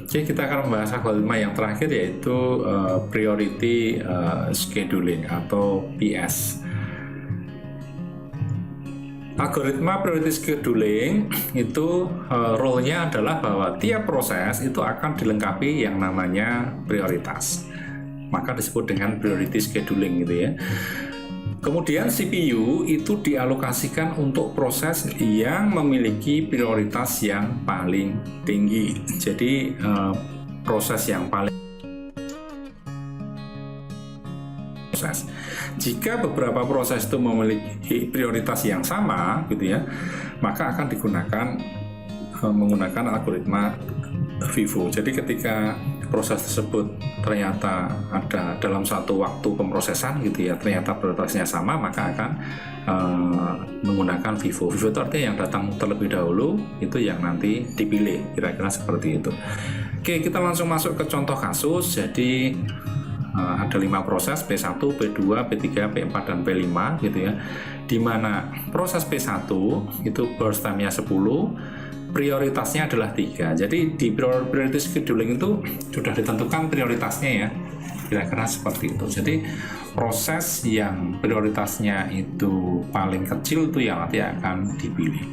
Oke, kita akan membahas algoritma yang terakhir, yaitu priority scheduling atau PS. Algoritma priority scheduling itu role-nya adalah bahwa tiap proses itu akan dilengkapi yang namanya prioritas. Maka disebut dengan priority scheduling gitu ya. Kemudian CPU itu dialokasikan untuk proses yang memiliki prioritas yang paling tinggi. Jadi proses yang paling proses. Jika beberapa proses itu memiliki prioritas yang sama gitu ya, maka akan digunakan menggunakan algoritma FIFO. Jadi ketika proses tersebut ternyata ada dalam satu waktu pemrosesan gitu ya, ternyata prioritasnya sama, maka akan menggunakan FIFO. FIFO itu artinya yang datang terlebih dahulu itu yang nanti dipilih, kira-kira seperti itu. Oke, kita langsung masuk ke contoh kasus. Jadi ada 5 proses, P1, P2, P3, P4, dan P5 gitu ya, dimana proses P1 itu burst time-nya 10, prioritasnya adalah 3. Jadi di priority scheduling itu sudah ditentukan prioritasnya ya, kira-kira seperti itu. Jadi proses yang prioritasnya itu paling kecil itu yang nanti akan dipilih.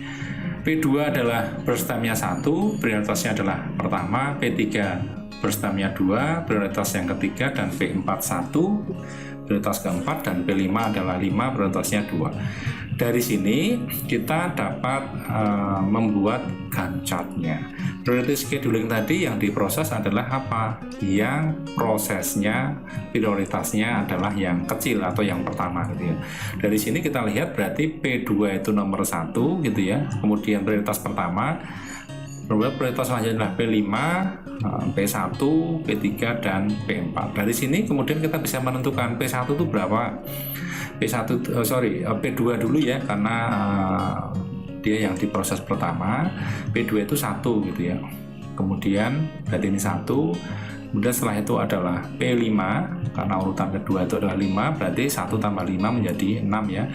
P2 adalah burst time-nya 1, prioritasnya adalah pertama, P3 burst time-nya 2, prioritas yang ketiga, dan P4 1, prioritas keempat, dan P5 adalah 5, prioritasnya 2. Dari sini kita dapat membuat Gantt chart-nya. Priority scheduling tadi yang diproses adalah apa? Yang prosesnya prioritasnya adalah yang kecil atau yang pertama gitu ya. Dari sini kita lihat berarti P2 itu nomor 1 gitu ya. Kemudian prioritas pertama, prioritas selanjutnya adalah P5, P1, P3, dan P4. Dari sini kemudian kita bisa menentukan P1 itu berapa. P2 dulu ya, karena dia yang diproses pertama. P2 itu 1 gitu ya. Kemudian berarti ini 1. Kemudian setelah itu adalah P5, karena urutan kedua itu adalah 5, berarti 1 tambah 5 menjadi 6 ya.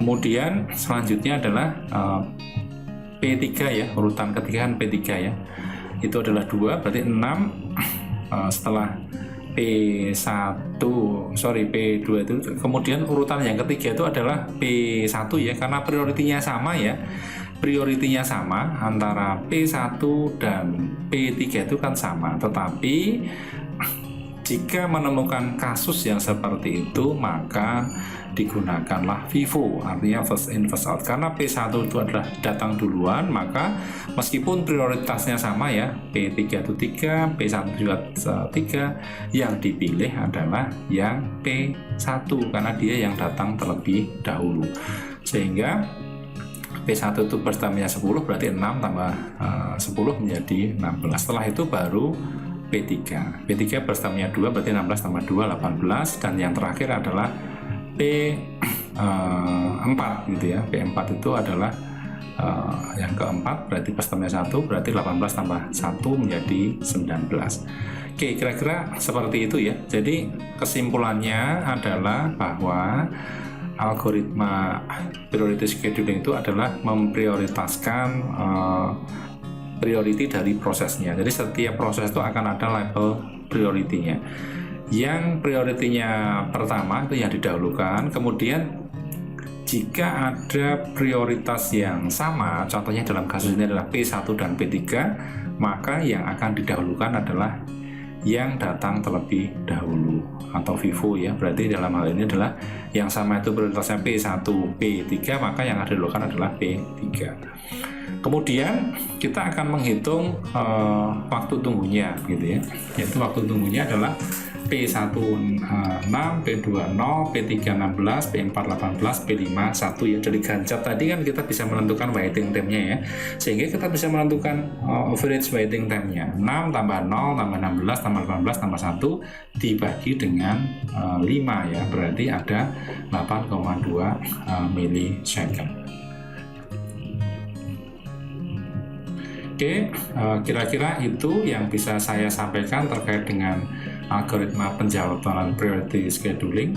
Kemudian selanjutnya adalah P3 ya, urutan ketiga kan P3 ya, itu adalah 2, berarti 6. Setelah P2 itu, kemudian urutan yang ketiga itu adalah P1 ya, karena prioritinya sama ya, prioritinya sama antara P1 dan P3 itu kan sama, tetapi jika menemukan kasus yang seperti itu maka digunakanlah FIFO, artinya first in first out. Karena P1 itu adalah datang duluan, maka meskipun prioritasnya sama ya, P3 itu 3, P1 juga 3, yang dipilih adalah yang P1 karena dia yang datang terlebih dahulu. Sehingga P1 itu burst time-nya 10, berarti 6 tambah 10 menjadi 16. Setelah itu baru P3 burst time-nya 2, berarti 16 tambah 2, 18. Dan yang terakhir adalah P4 gitu ya. P4 itu adalah yang keempat, berarti burst time-nya 1, berarti 18 tambah 1 menjadi 19. Oke, kira-kira seperti itu ya. Jadi kesimpulannya adalah bahwa algoritma priority scheduling itu adalah memprioritaskan priority dari prosesnya. Jadi setiap proses itu akan ada level priority-nya. Yang priority-nya pertama itu yang didahulukan, kemudian jika ada prioritas yang sama, contohnya dalam kasus ini adalah P1 dan P3, maka yang akan didahulukan adalah yang datang terlebih dahulu atau FIFO ya. Berarti dalam hal ini adalah yang sama itu prioritasnya P1, P3, maka yang didahulukan adalah P3. Kemudian kita akan menghitung waktu tunggunya gitu ya. Yaitu waktu tunggunya adalah P1 6, P2 0, P3 16, P4 18, P5 1 ya. Dari Gantt chart tadi kan kita bisa menentukan waiting time-nya ya. Sehingga kita bisa menentukan average waiting time-nya. 6 tambah 0 tambah 16 tambah 18 tambah 1 dibagi dengan 5 ya. Berarti ada 8,2 milisecond. Oke, kira-kira itu yang bisa saya sampaikan terkait dengan algoritma penjadwalan priority scheduling.